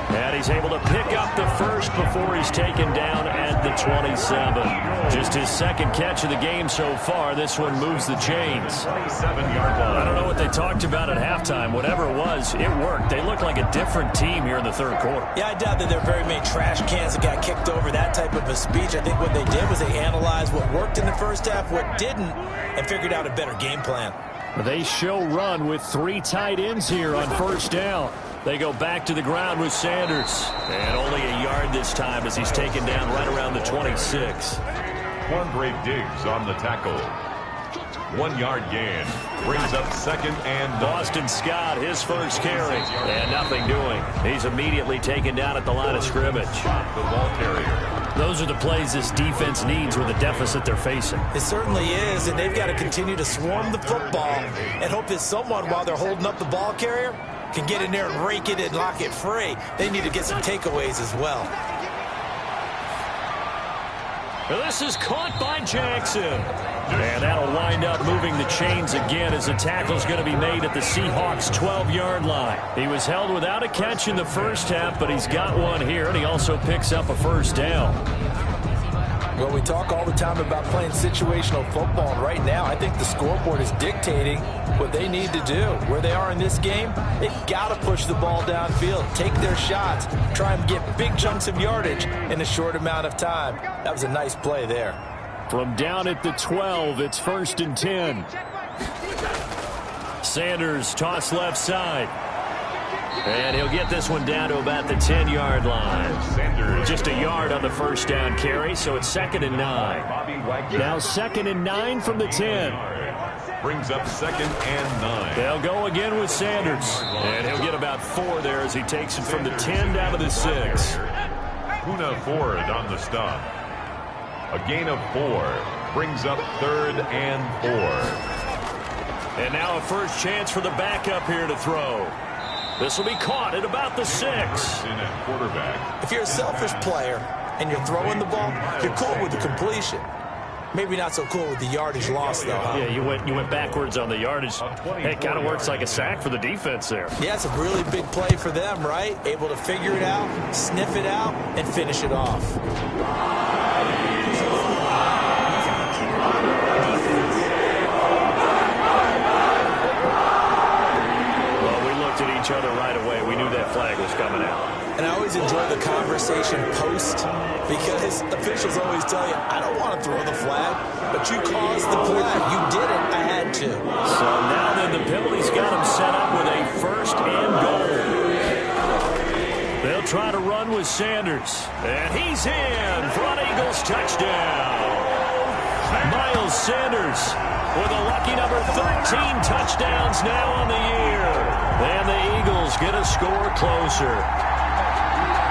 And he's able to pick up the first before he's taken down at the 27. Just his 2nd catch of the game so far. This one moves the chains. 27-yard line. I don't know what they talked about at halftime. Whatever it was, it worked. They look like a different team here in the 3rd quarter. Yeah, I doubt that there are very many trash cans that got kicked over, that type of a speech. I think what they did was they analyzed what worked in the first half, what didn't, and figured out a better game plan. They show run with 3 tight ends here on 1st down. They go back to the ground with Sanders. And only a yard this time as he's taken down right around the 26. Quandre Diggs on the tackle. 1-yard gain. Brings up 2nd and 9. Boston Scott, his first carry. And nothing doing. He's immediately taken down at the line of scrimmage. The ball carrier. Those are the plays this defense needs with the deficit they're facing. It certainly is, and they've got to continue to swarm the football and hope that someone, while they're holding up the ball carrier, can get in there and rake it and lock it free. They need to get some takeaways as well. This is caught by Jackson. And that'll wind up moving the chains again as the tackle's going to be made at the Seahawks' 12-yard line. He was held without a catch in the first half, but he's got one here, and he also picks up a 1st down. Well, we talk all the time about playing situational football, and right now I think the scoreboard is dictating what they need to do. Where they are in this game, they've got to push the ball downfield, take their shots, try and get big chunks of yardage in a short amount of time. That was a nice play there. From down at the 12, it's 1st and 10. Sanders toss left side. And he'll get this one down to about the 10-yard line. Sanders. Just a yard on the 1st down carry, so it's 2nd and 9. Now 2nd and 9 from the 10. Brings up 2nd and 9. They'll go again with Sanders. And he'll get about 4 there as he takes it from the 10 down to the 6. Poona Ford on the stop. A gain of 4. Brings up 3rd and 4. And now a first chance for the backup here to throw. This will be caught at about the 6. In at quarterback. If you're a selfish player and you're throwing the ball, you're cool with the completion. Maybe not so cool with the yardage loss, though, huh? Yeah, you went backwards on the yardage. Hey, it kind of works like a sack for the defense there. Yeah, it's a really big play for them, right? Able to figure it out, sniff it out, and finish it off. At each other right away. We knew that flag was coming out. And I always enjoy the conversation post because officials always tell you, I don't want to throw the flag, but you caused the play. You did it. I had to. So now then the penalty's got him set up with a 1st and goal. They'll try to run with Sanders. And he's in for an Eagles touchdown. Miles Sanders with a lucky number 13 touchdowns now on the year. And the Eagles get a score closer.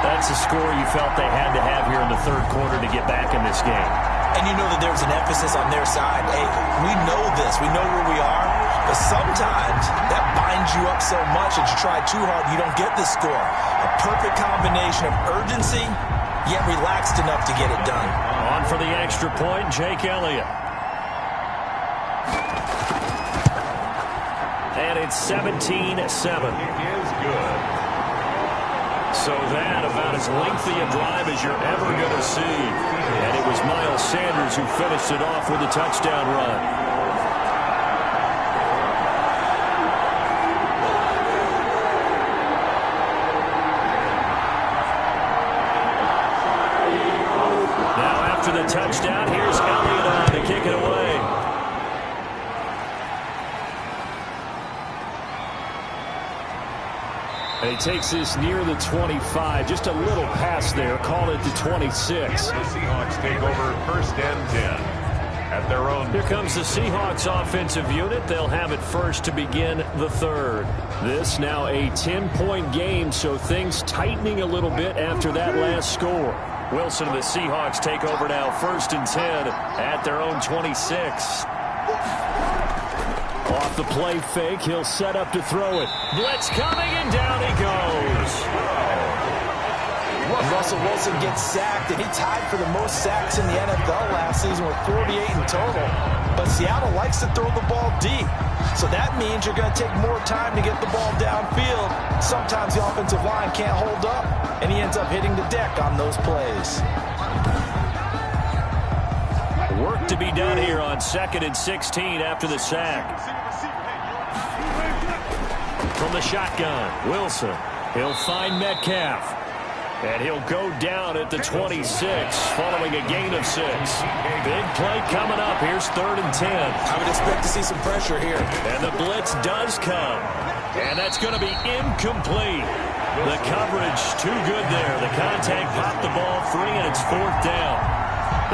That's a score you felt they had to have here in the 3rd quarter to get back in this game. And you know that there's an emphasis on their side. Hey, we know this. We know where we are. But sometimes that binds you up so much that you try too hard, you don't get the score. A perfect combination of urgency, yet relaxed enough to get it done. On for the extra point, Jake Elliott. And it's 17-7. It is good. So that about as lengthy a drive as you're ever going to see. And it was Miles Sanders who finished it off with a touchdown run. touchdown. Here's Elliott on to kick it away. And he takes this near the 25. Just a little pass there. Call it the 26. The Seahawks take over 1st and 10. At their own. Here comes the Seahawks offensive unit. They'll have it first to begin the third. This now a 10-point game, so things tightening a little bit after that last score. Wilson and the Seahawks take over now 1st and 10 at their own 26. Off the play fake, he'll set up to throw it. Blitz coming, and down he goes. Russell Wilson gets sacked, and he tied for the most sacks in the NFL last season with 48 in total. But Seattle likes to throw the ball deep. So that means you're going to take more time to get the ball downfield. Sometimes the offensive line can't hold up, and he ends up hitting the deck on those plays. Work to be done here on 2nd and 16 after the sack. From the shotgun, Wilson. He'll find Metcalf. And he'll go down at the 26 following a gain of 6. Big play coming up. Here's 3rd and 10. I would expect to see some pressure here. And the blitz does come. And that's going to be incomplete. The coverage too good there. The contact popped the ball free, and it's 4th down.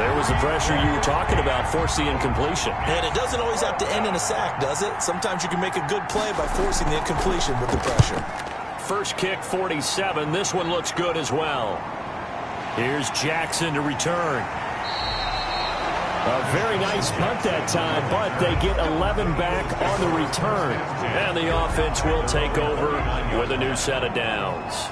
There was the pressure you were talking about, force the incompletion. And it doesn't always have to end in a sack, does it? Sometimes you can make a good play by forcing the incompletion with the pressure. First kick, 47. This one looks good as well. Here's Jackson to return. A very nice punt that time, but they get 11 back on the return. And the offense will take over with a new set of downs.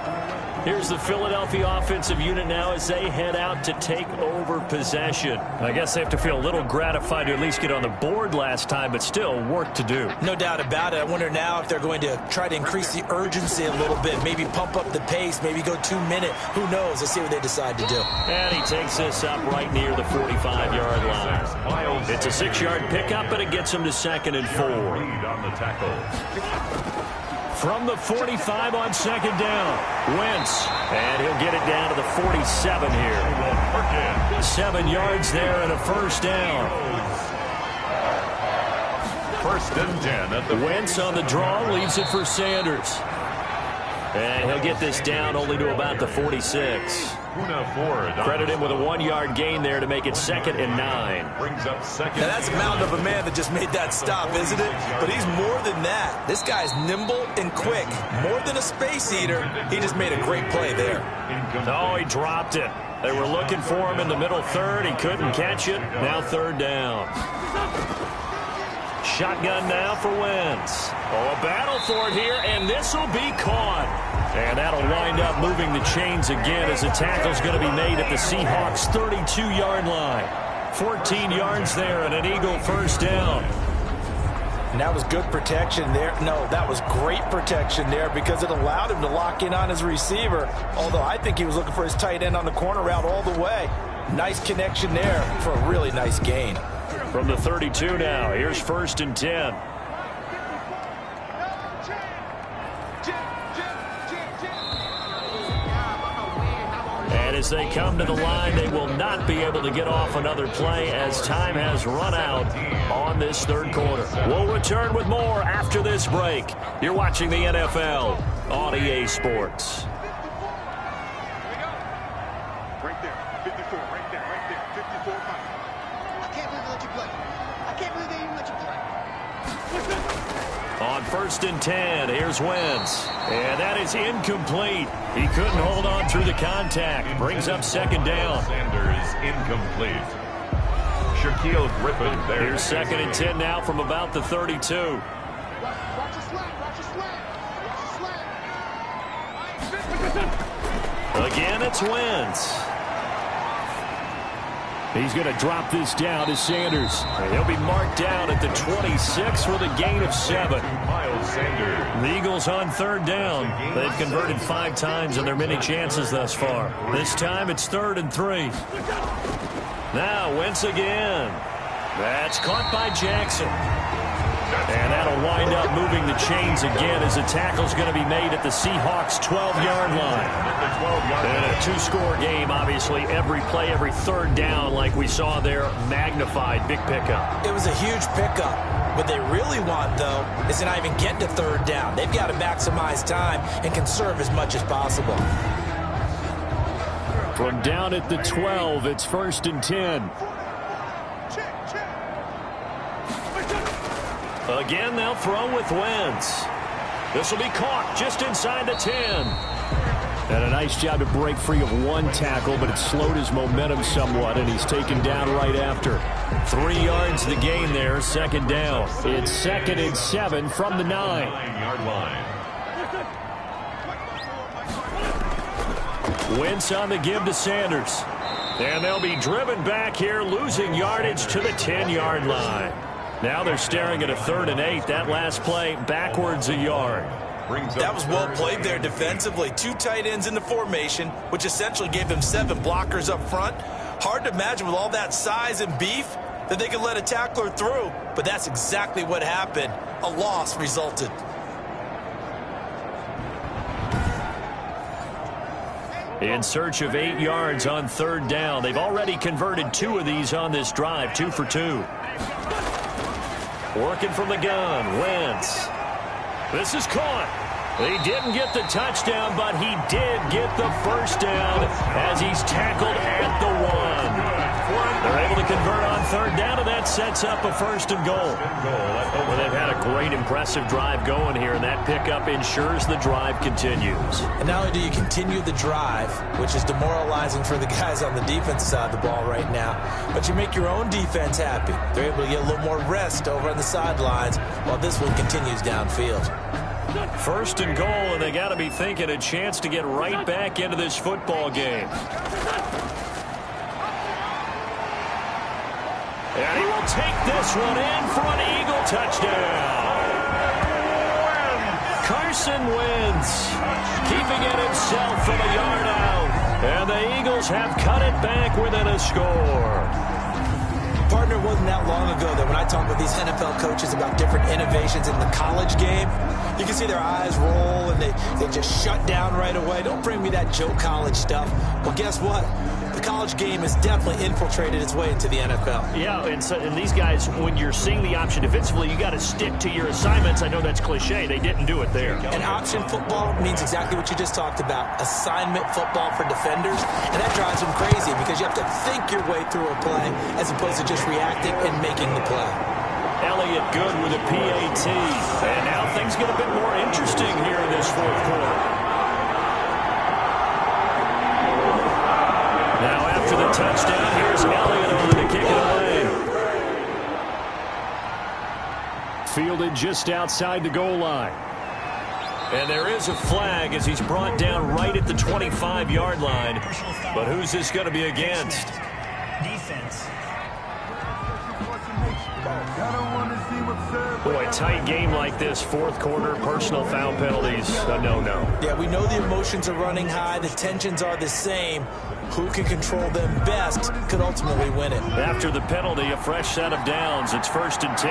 Here's the Philadelphia offensive unit now as they head out to take over possession. I guess they have to feel a little gratified to at least get on the board last time, but still work to do. No doubt about it. I wonder now if they're going to try to increase the urgency a little bit, maybe pump up the pace, maybe go 2-minute. Who knows? Let's see what they decide to do. And he takes this up right near the 45-yard line. It's a 6-yard pickup, but it gets him to 2nd and 4. Lead on the tackle. From the 45 on 2nd down, Wentz, and he'll get it down to the 47 here. 7 yards there and a 1st down. 1st and 10 at the Wentz on the draw, leaves it for Sanders. And he'll get this down only to about the 46. Credit him with a 1-yard gain there to make it 2nd and 9. Brings up 2nd. Now that's a mountain of a man that just made that stop, isn't it? But he's more than that. This guy's nimble and quick. More than a space eater. He just made a great play there. Oh, he dropped it. They were looking for him in the middle third. He couldn't catch it. Now 3rd down. Shotgun now for Wentz. Oh, a battle for it here, and this will be caught. And that'll wind up moving the chains again as the tackle's going to be made at the Seahawks' 32-yard line. 14 yards there and an Eagle 1st down. And that was good protection there. No, that was great protection there because it allowed him to lock in on his receiver. Although I think he was looking for his tight end on the corner route all the way. Nice connection there for a really nice gain. From the 32 now, here's 1st and 10. And as they come to the line, they will not be able to get off another play as time has run out on this 3rd quarter. We'll return with more after this break. You're watching the NFL on EA Sports. Right there, 54, right there, 54. I can't believe they let you play. I can't believe they even let you play. On 1st and 10, here's Wentz. And that is incomplete. He couldn't hold on through the contact. Brings up 2nd down. Sanders incomplete. Shaquille Griffin there. Here's 2nd and 10 now from about the 32. Watch your slant, watch your slant. Again, it's Wentz. He's going to drop this down to Sanders. And he'll be marked down at the 26 with a gain of 7. Miles Sanders. The Eagles on 3rd down. They've converted 5 times on their many chances thus far. This time it's 3rd and 3. Now Wentz again. That's caught by Jackson. And that'll wind up moving the chains again as the tackle's going to be made at the Seahawks' 12-yard line. And a two-score game, obviously, every play, every third down, like we saw there, magnified. Big pickup. It was a huge pickup. What they really want, though, is to not even get to third down. They've got to maximize time and conserve as much as possible. From down at the 12, it's 1st and 10. Again, they'll throw with Wentz. This will be caught just inside the 10. And a nice job to break free of one tackle, but it slowed his momentum somewhat, and he's taken down right after. 3 yards the gain there, 2nd down. It's 2nd and 7 from the 9-yard line. Wentz on the give to Sanders. And they'll be driven back here, losing yardage to the 10-yard line. Now they're staring at a 3rd and 8. That last play backwards a yard. That was well played there defensively. 2 tight ends in the formation, which essentially gave them 7 blockers up front. Hard to imagine with all that size and beef that they could let a tackler through, but that's exactly what happened. A loss resulted. In search of 8 yards on 3rd down. They've already converted 2 of these on this drive, 2 for 2. Working from the gun, Wentz. This is caught. He didn't get the touchdown, but he did get the first down as he's tackled at the 1. They're able to convert on 3rd down, and that sets up a 1st and goal. Well, they've had a great, impressive drive going here, and that pickup ensures the drive continues. And not only do you continue the drive, which is demoralizing for the guys on the defensive side of the ball right now, but you make your own defense happy. They're able to get a little more rest over on the sidelines while this one continues downfield. 1st and goal, and they got to be thinking a chance to get right back into this football game. And he will take this one in for an Eagle touchdown. Carson Wentz keeping it himself from a yard out. And the Eagles have cut it back within a score. Partner, it wasn't that long ago that when I talk with these NFL coaches about different innovations in the college game, you can see their eyes roll and they just shut down right away. Don't bring me that joke college stuff. Well, guess what? The college game has definitely infiltrated its way into the NFL. Yeah, and these guys, when you're seeing the option defensively, you got to stick to your assignments. I know that's cliche. They didn't do it there. And option football means exactly what you just talked about. Assignment football for defenders. And that drives them crazy because you have to think your way through a play as opposed to just reacting and making the play. Elliott good with a PAT. And now things get a bit more interesting here in this 4th quarter. Now after the touchdown, here's Elliott over to kick it away. Fielded just outside the goal line. And there is a flag as he's brought down right at the 25-yard line. But who's this going to be against? Defense. Boy, a tight game like this, 4th quarter, personal foul penalties, a no-no. Yeah, we know the emotions are running high. The tensions are the same. Who can control them best could ultimately win it. After the penalty, a fresh set of downs. It's 1st and 10.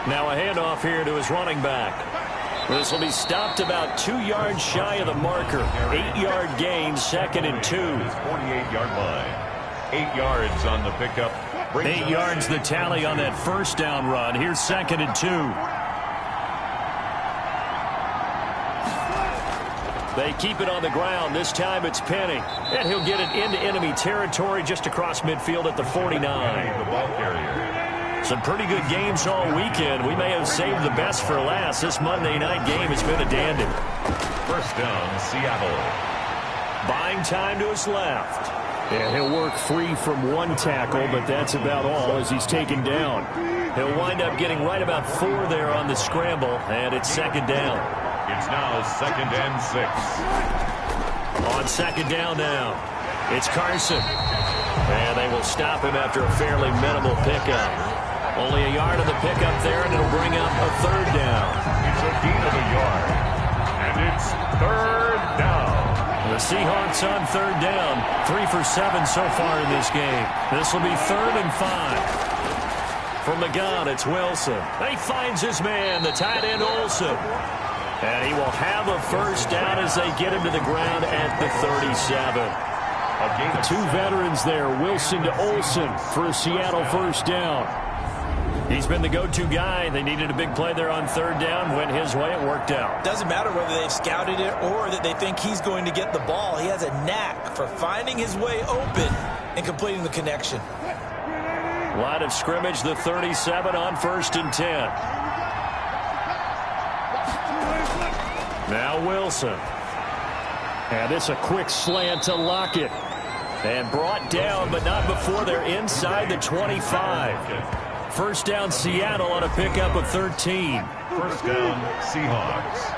Now a handoff here to his running back. This will be stopped about 2 yards shy of the marker. 8-yard gain, 2nd and 2. 48-yard line. 8 yards on the pickup. 8 yards the tally on that 1st down run. Here's 2nd and 2. They keep it on the ground. This time it's Penny. And he'll get it into enemy territory just across midfield at the 49. The ball carrier. Some pretty good games all weekend. We may have saved the best for last. This Monday night game has been a dandy. 1st down, Seattle. Buying time to his left. And he'll work free from one tackle, but that's about all as he's taken down. He'll wind up getting right about 4 there on the scramble, and it's 2nd down. It's now 2nd and 6. On 2nd down now, it's Carson. And they will stop him after a fairly minimal pickup. Only a yard of the pickup there, and it'll bring up a 3rd down. It's a gain of a yard. And it's 3rd down. The Seahawks on third down. 3 for 7 so far in this game. This will be 3rd and 5. From the gun, it's Wilson. He finds his man, the tight end Olsen. And he will have a first down as they get him to the ground at the 37. Two veterans there, Wilson to Olsen for a Seattle first down. He's been the go-to guy. They needed a big play there on third down. Went his way. It worked out. Doesn't matter whether they've scouted it or that they think he's going to get the ball. He has a knack for finding his way open and completing the connection. Line of scrimmage, the 37 on 1st and 10. Now Wilson. And this a quick slant to Lockett. And brought down, but not before they're inside the 25. First down Seattle on a pickup of 13. First down Seahawks.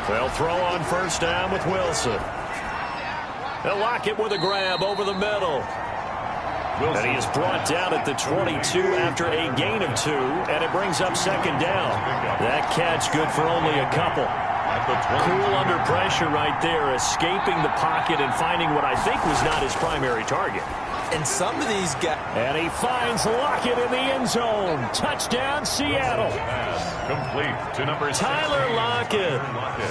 They'll throw on first down with Wilson. They'll lock it with a grab over the middle. And he is brought down at the 22 after a gain of 2, and it brings up second down. That catch good for only a couple. Cool under pressure right there, escaping the pocket and finding what I think was not his primary target. And some of these guys... And he finds Lockett in the end zone. Touchdown, Seattle. Complete to number Tyler Lockett.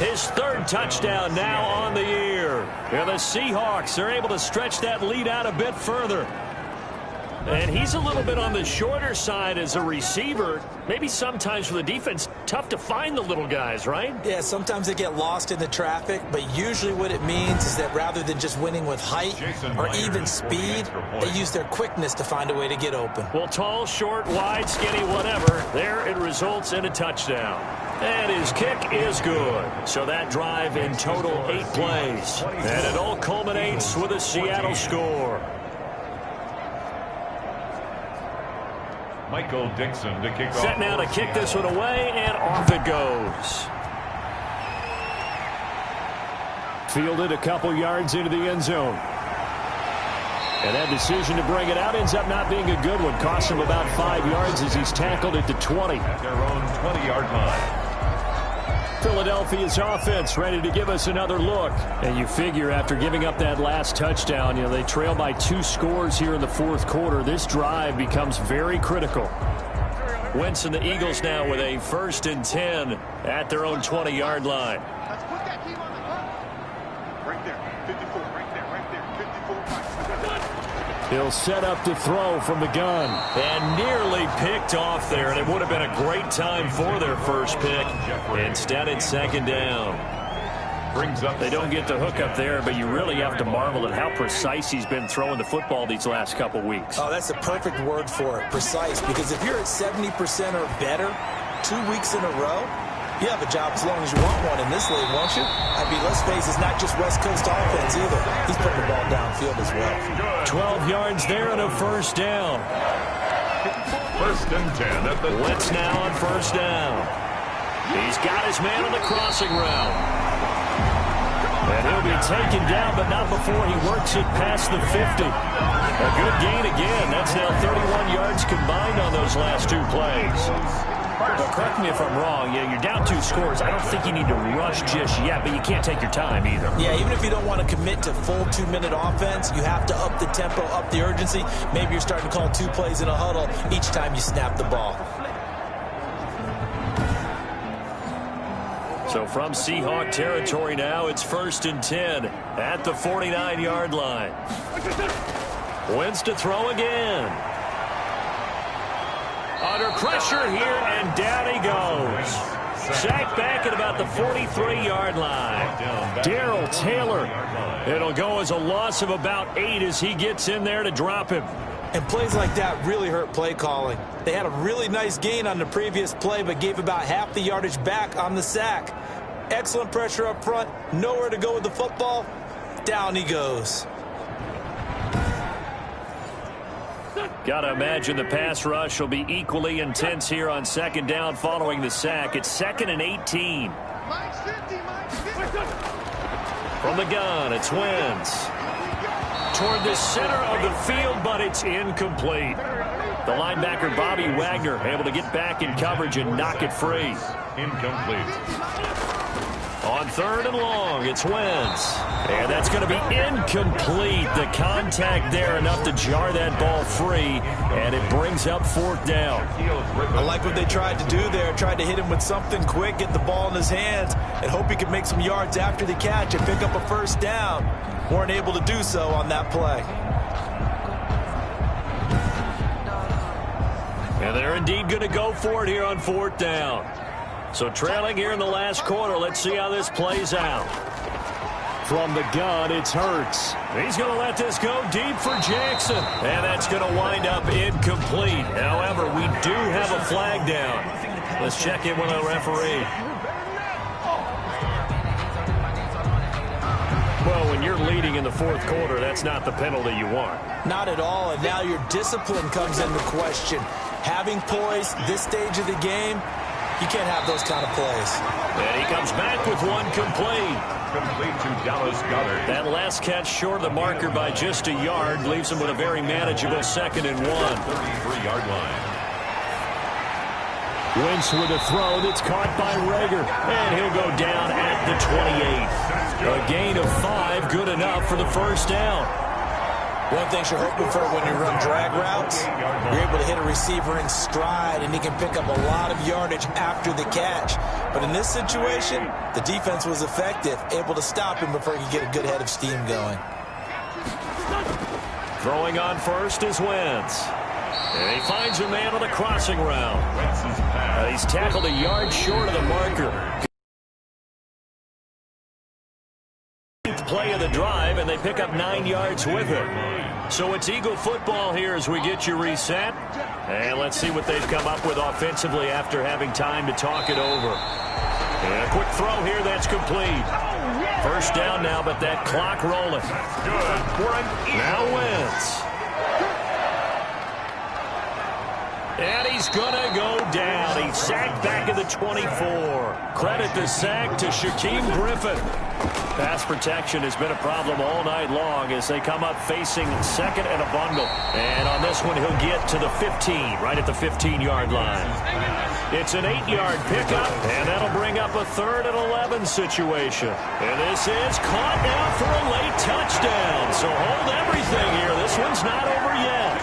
His 3rd touchdown now on the year. And the Seahawks are able to stretch that lead out a bit further. And he's a little bit on the shorter side as a receiver. Maybe sometimes for the defense, tough to find the little guys, right? Yeah, sometimes they get lost in the traffic, but usually what it means is that rather than just winning with height or even speed, they use their quickness to find a way to get open. Well, tall, short, wide, skinny, whatever, there it results in a touchdown. And his kick is good. So that drive in total 8 plays. And it all culminates with a Seattle score. Michael Dixon to kick off. Set now to kick this one away, and off it goes. Fielded a couple yards into the end zone. And that decision to bring it out ends up not being a good one. Cost him about 5 yards as he's tackled at the 20. At their own 20-yard line. Philadelphia's offense ready to give us another look. And you figure after giving up that last touchdown, they trail by 2 scores here in the 4th quarter. This drive becomes very critical. Wentz and the Eagles now with a 1st and 10 at their own 20-yard line. Let's put that team on the clock. Right there, 54, right there, 54. He'll set up to throw from the gun. And nearly picked off there. And it would have been a great time for their first pick. Instead, it's second down. They don't get the hook up there, but you really have to marvel at how precise he's been throwing the football these last couple weeks. Oh, that's the perfect word for it, precise. Because if you're at 70% or better 2 weeks in a row, you have a job as long as you want one in this league, won't you? I mean, let's face it, it's not just West Coast offense either. He's putting the ball downfield as well. 12 yards there and a first down. 1st and 10 at the Wentz now on first down. He's got his man on the crossing route. And he'll be taken down, but not before he works it past the 50. A good gain again. That's now 31 yards combined on those last 2 plays. Well, correct me if I'm wrong. Yeah, you're down 2 scores. I don't think you need to rush just yet, but you can't take your time either. Yeah, even if you don't want to commit to full 2-minute offense, you have to up the tempo, up the urgency. Maybe you're starting to call 2 plays in a huddle each time you snap the ball. So from Seahawk territory now, it's 1st and 10 at the 49-yard line. Wentz to throw again. Under pressure here, and down he goes. Sacked back at about the 43-yard line. Darrell Taylor. It'll go as a loss of about 8 as he gets in there to drop him. And plays like that really hurt play calling. They had a really nice gain on the previous play, but gave about half the yardage back on the sack. Excellent pressure up front. Nowhere to go with the football. Down he goes. Got to imagine the pass rush will be equally intense here on second down following the sack. It's 2nd and 18. From the gun, it's Wentz. Toward the center of the field, but it's incomplete. The linebacker, Bobby Wagner, able to get back in coverage and knock it free. incomplete. On 3rd and long, it's Wentz. And that's going to be incomplete. The contact there enough to jar that ball free, and it brings up 4th down. I like what they tried to do there. Tried to hit him with something quick, get the ball in his hands, and hope he could make some yards after the catch and pick up a 1st down. Weren't able to do so on that play. And they're indeed going to go for it here on 4th down. So trailing here in the last quarter. Let's see how this plays out. From the gun, it's Hurts. He's going to let this go deep for Jackson. And that's going to wind up incomplete. However, we do have a flag down. Let's check in with our referee. Well, when you're leading in the 4th quarter, that's not the penalty you want. Not at all, and now your discipline comes into question. Having poise this stage of the game, you can't have those kind of plays. And he comes back with one complete. Complete to Dallas Goedert. That last catch short of the marker by just a yard leaves him with a very manageable 2nd and 1. 33-yard line. Wentz with a throw that's caught by Rager. And he'll go down at the 28. A gain of 5, good enough for the 1st down. One thing you're hoping for when you run drag routes, you're able to hit a receiver in stride, and he can pick up a lot of yardage after the catch. But in this situation, the defense was effective, able to stop him before he could get a good head of steam going. Throwing on first is Wentz. And he finds a man on the crossing route. He's tackled a yard short of the marker. Play of the drive, and they pick up 9 yards with it. So it's Eagle football here as we get you reset. And let's see what they've come up with offensively after having time to talk it over. And a quick throw here, that's complete. 1st down now, but that clock rolling. Good for an Eagle. Now Wentz. And he's going to go down. He's sacked back at the 24. Credit the sack to Shaquem Griffin. Pass protection has been a problem all night long as they come up facing 2nd and a bundle. And on this one, he'll get to the 15, right at the 15-yard line. It's an 8-yard pickup, and that'll bring up a 3rd and 11 situation. And this is caught now for a late touchdown. So hold everything here. This one's not over yet.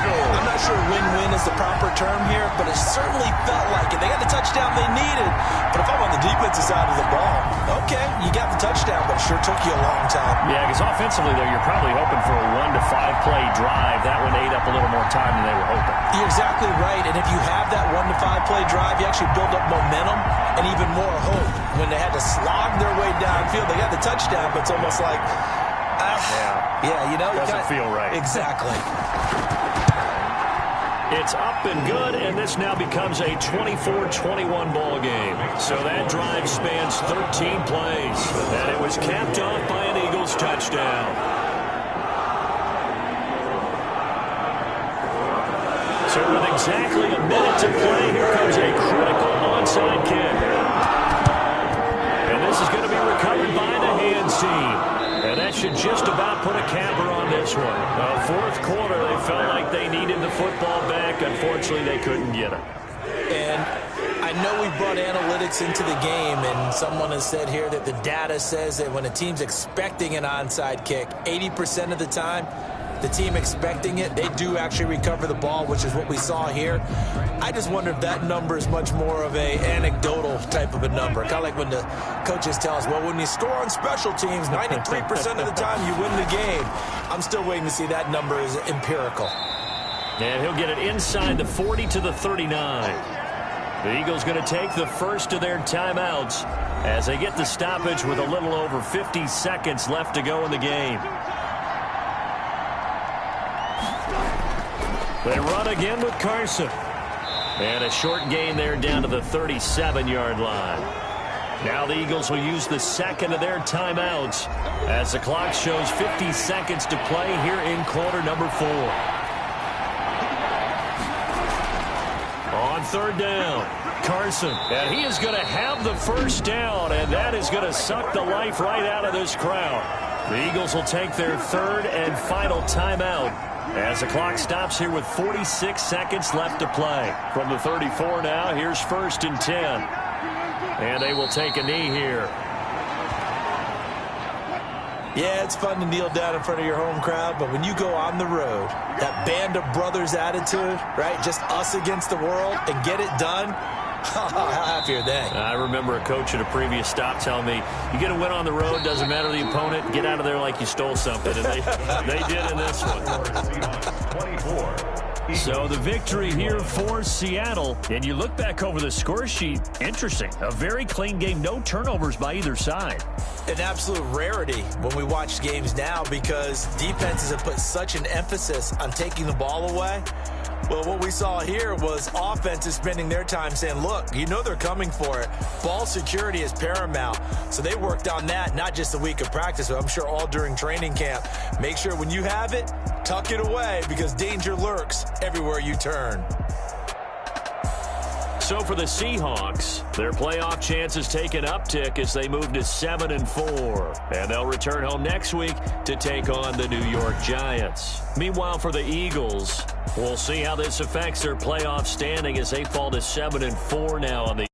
I'm not sure win-win is the proper term here, but it certainly felt like it. They got the touchdown they needed. But if I'm on the defensive side of the ball, okay, you got the touchdown, but it sure took you a long time. Yeah, because offensively, though, you're probably hoping for a 1 to 5 play drive. That one ate up a little more time than they were hoping. You're exactly right, and if you have that 1 to 5 play drive, you actually build up momentum and even more hope. When they had to slog their way downfield, they got the touchdown, but it's almost like, yeah, you know. Doesn't feel right. Exactly. It's up and good, and this now becomes a 24-21 ball game. So that drive spans 13 plays, and it was capped off by an Eagles touchdown. So with exactly a minute to play, here comes a critical onside kick. And this is going to be recovered by the hands team. And that should just about put a capper on this one. 4th quarter, they felt like they needed the football back. Unfortunately, they couldn't get it. And I know we brought analytics into the game, and someone has said here that the data says that when a team's expecting an onside kick, 80% of the time, the team expecting it, they do actually recover the ball, which is what we saw here. I just wonder if that number is much more of a anecdotal type of a number. Kind of like when the coaches tell us, well, when you score on special teams, 93% of the time you win the game. I'm still waiting to see that number is empirical. And he'll get it inside the 40 to the 39. The Eagles going to take the first of their timeouts as they get the stoppage with a little over 50 seconds left to go in the game. They run again with Carson. And a short gain there down to the 37-yard line. Now the Eagles will use the 2nd of their timeouts as the clock shows 50 seconds to play here in quarter number 4. On 3rd down, Carson. And he is going to have the 1st down, and that is going to suck the life right out of this crowd. The Eagles will take their 3rd and final timeout As the clock stops here with 46 seconds left to play. From the 34 now, here's 1st and 10. And they will take a knee here. Yeah, it's fun to kneel down in front of your home crowd, but when you go on the road, that band of brothers attitude, right, just us against the world, and get it done, how happy are they? I remember a coach at a previous stop telling me, you get a win on the road, doesn't matter the opponent, get out of there like you stole something. And they did in this one. 24. So the victory here for Seattle. And you look back over the score sheet, interesting. A very clean game, no turnovers by either side. An absolute rarity when we watch games now because defenses have put such an emphasis on taking the ball away. Well, what we saw here was offenses spending their time saying, look, you know they're coming for it. Ball security is paramount. So they worked on that, not just a week of practice, but I'm sure all during training camp. Make sure when you have it, tuck it away because danger lurks everywhere you turn. So for the Seahawks, their playoff chances take an uptick as they move to 7-4. And they'll return home next week to take on the New York Giants. Meanwhile, for the Eagles, we'll see how this affects their playoff standing as they fall to 7-4 now on the